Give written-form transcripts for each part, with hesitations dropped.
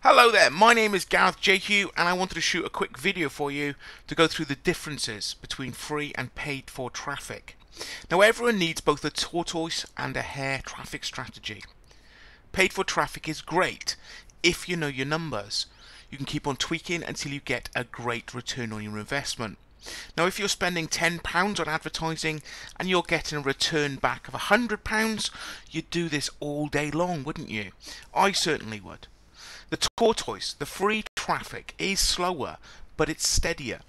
Hello there, my name is Gareth JQ and I wanted to shoot a quick video for you to go through the differences between free and paid for traffic. Now everyone needs both a tortoise and a hare traffic strategy. Paid for traffic is great if you know your numbers. You can keep on tweaking until you get a great return on your investment. Now if you're spending £10 on advertising and you're getting a return back of £100, you'd do this all day long, wouldn't you? I certainly would. The tortoise, the free traffic, is slower, but it's steadier.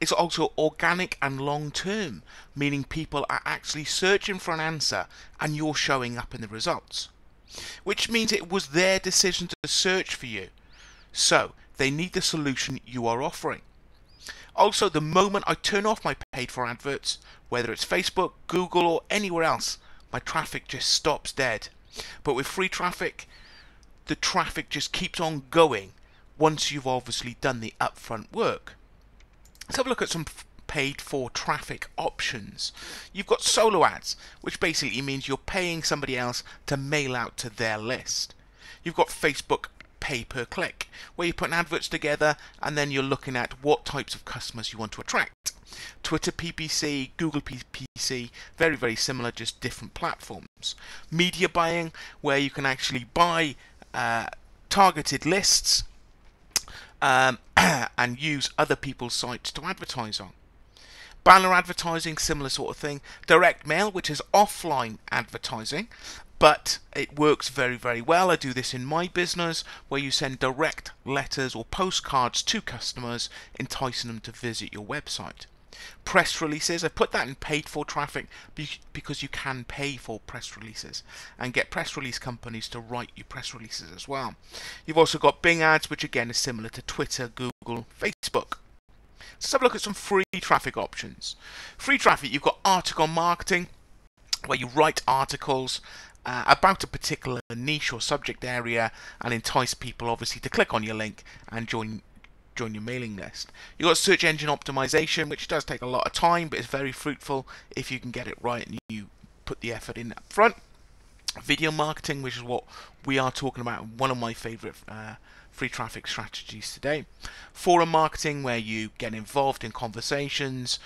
It's also organic and long-term, meaning people are actually searching for an answer and you're showing up in the results. Which means it was their decision to search for you. So, they need the solution you are offering. Also, the moment I turn off my paid for adverts, whether it's Facebook, Google or anywhere else, my traffic just stops dead. But with free traffic, the traffic just keeps on going once you've obviously done the upfront work. Let's have a look at some paid for traffic options. You've got solo ads, which basically means you're paying somebody else to mail out to their list. You've got Facebook pay per click, where you're putting adverts together and then you're looking at what types of customers you want to attract. Twitter PPC, Google PPC, very, very similar, just different platforms. Media buying, where you can actually buy targeted lists and use other people's sites to advertise on. Banner advertising, similar sort of thing. Direct mail, which is offline advertising, but it works very, very well. I do this in my business, where you send direct letters or postcards to customers, enticing them to visit your website. Press releases, I put that in paid for traffic because you can pay for press releases and get press release companies to write you press releases as well. You've also got Bing ads, which again is similar to Twitter, Google, Facebook. Let's have a look at some free traffic options. Free traffic, you've got article marketing, where you write articles about a particular niche or subject area and entice people obviously to click on your link and join your mailing list. You've got search engine optimization, which does take a lot of time, but it's very fruitful if you can get it right and you put the effort in up front. Video marketing, which is what we are talking about, one of my favorite free traffic strategies today. Forum marketing, where you get involved in conversations,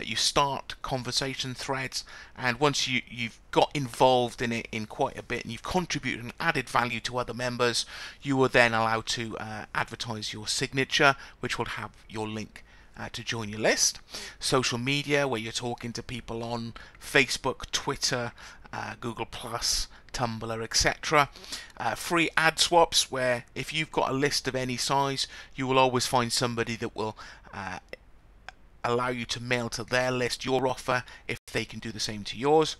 you start conversation threads, and once you've got involved in it in quite a bit and you've contributed and added value to other members, you are then allowed to advertise your signature, which will have your link to join your list. Social media, where you're talking to people on Facebook, Twitter, Google+, Tumblr, etc. Free ad swaps, where if you've got a list of any size, you will always find somebody that will allow you to mail to their list your offer if they can do the same to yours.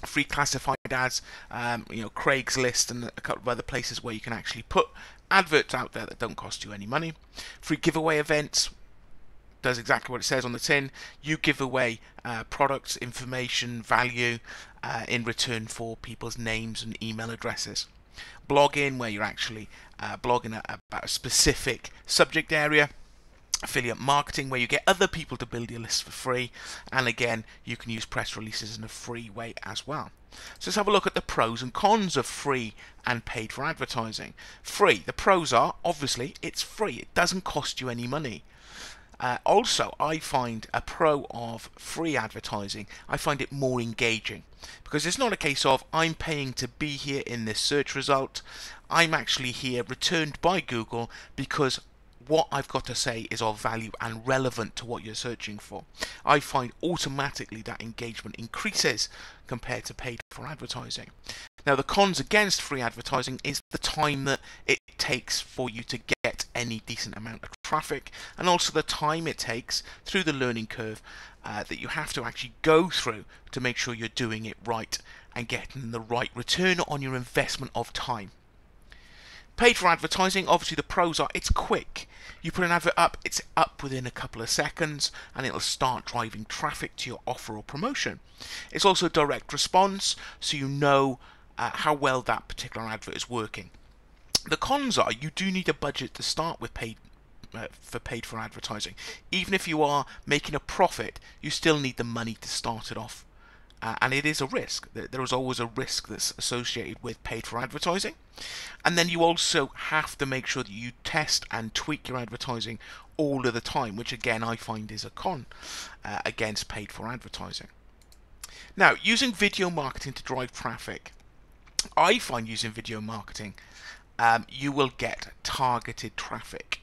Free classified ads, Craigslist and a couple of other places where you can actually put adverts out there that don't cost you any money. Free giveaway events, does exactly what it says on the tin. You give away products, information, value in return for people's names and email addresses. Blogging, where you're actually blogging about a specific subject area. Affiliate marketing, where you get other people to build your list for free, and again you can use press releases in a free way as well. So let's have a look at the pros and cons of free and paid for advertising. Free, the pros are obviously it's free, it doesn't cost you any money. Also, I find a pro of free advertising, I find it more engaging, because it's not a case of I'm paying to be here in this search result. I'm actually here returned by Google because what I've got to say is of value and relevant to what you're searching for. I find automatically that engagement increases compared to paid for advertising. Now, the cons against free advertising is the time that it takes for you to get any decent amount of traffic, and also the time it takes through the learning curve that you have to actually go through to make sure you're doing it right and getting the right return on your investment of time. Paid for advertising, obviously the pros are it's quick. You put an advert up, it's up within a couple of seconds and it'll start driving traffic to your offer or promotion. It's also direct response, so you know how well that particular advert is working. The cons are you do need a budget to start with paid for advertising. Even if you are making a profit, you still need the money to start it off and it is a risk. There is always a risk that's associated with paid for advertising. And then you also have to make sure that you test and tweak your advertising all of the time, which again I find is a con against paid for advertising. Now, using video marketing to drive traffic, I find using video marketing, you will get targeted traffic.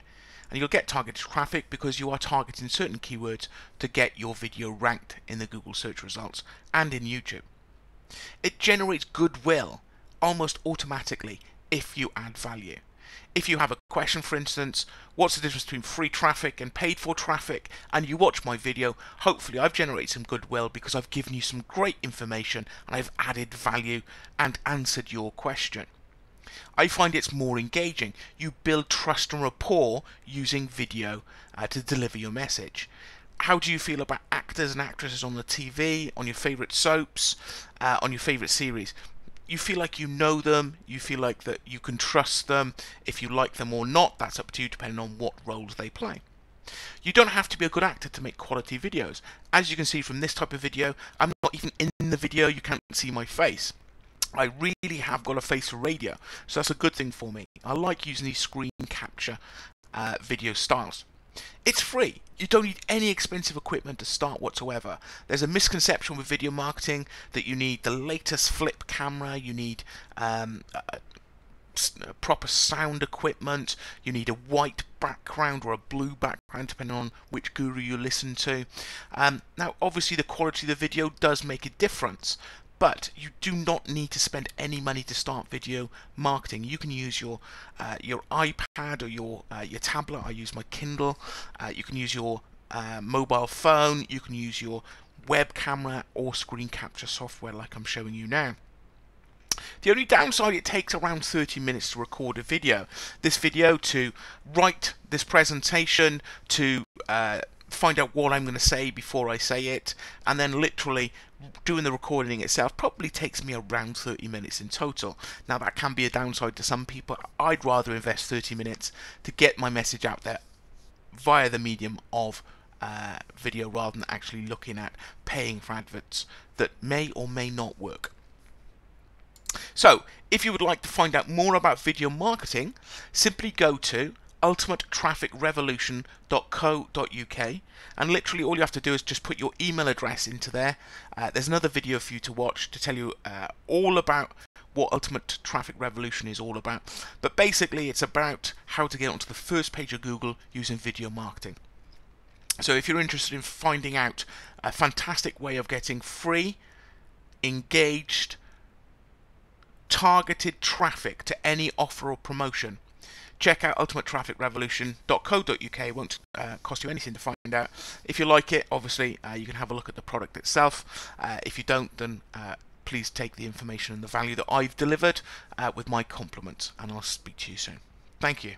And you'll get targeted traffic because you are targeting certain keywords to get your video ranked in the Google search results and in YouTube. It generates goodwill almost automatically if you add value. If you have a question, for instance, what's the difference between free traffic and paid for traffic, and you watch my video, hopefully I've generated some goodwill because I've given you some great information and I've added value and answered your question. I find it's more engaging. You build trust and rapport using video to deliver your message. How do you feel about actors and actresses on the TV, on your favourite soaps, on your favourite series? You feel like you know them, you feel like that you can trust them. If you like them or not, that's up to you depending on what roles they play. You don't have to be a good actor to make quality videos. As you can see from this type of video, I'm not even in the video, you can't see my face. I really have got a face for radio, so that's a good thing for me. I like using these screen capture video styles. It's free. You don't need any expensive equipment to start whatsoever. There's a misconception with video marketing that you need the latest flip camera, you need proper sound equipment, you need a white background or a blue background depending on which guru you listen to. Now obviously the quality of the video does make a difference, but you do not need to spend any money to start video marketing. You can use your iPad or your tablet. I use my Kindle. You can use your mobile phone. You can use your web camera or screen capture software like I'm showing you now. The only downside, it takes around 30 minutes to record a video. This video, to write this presentation, to find out what I'm going to say before I say it, and then literally doing the recording itself probably takes me around 30 minutes in total. Now that can be a downside to some people. I'd rather invest 30 minutes to get my message out there via the medium of video rather than actually looking at paying for adverts that may or may not work. So if you would like to find out more about video marketing, simply go to ultimatetrafficrevolution.co.uk, and literally all you have to do is just put your email address into there. There's another video for you to watch to tell you all about what Ultimate Traffic Revolution is all about, but basically it's about how to get onto the first page of Google using video marketing. So if you're interested in finding out a fantastic way of getting free, engaged, targeted traffic to any offer or promotion, check out ultimatetrafficrevolution.co.uk. It won't cost you anything to find out. If you like it, obviously you can have a look at the product itself. If you don't, then please take the information and the value that I've delivered with my compliments, and I'll speak to you soon. Thank you.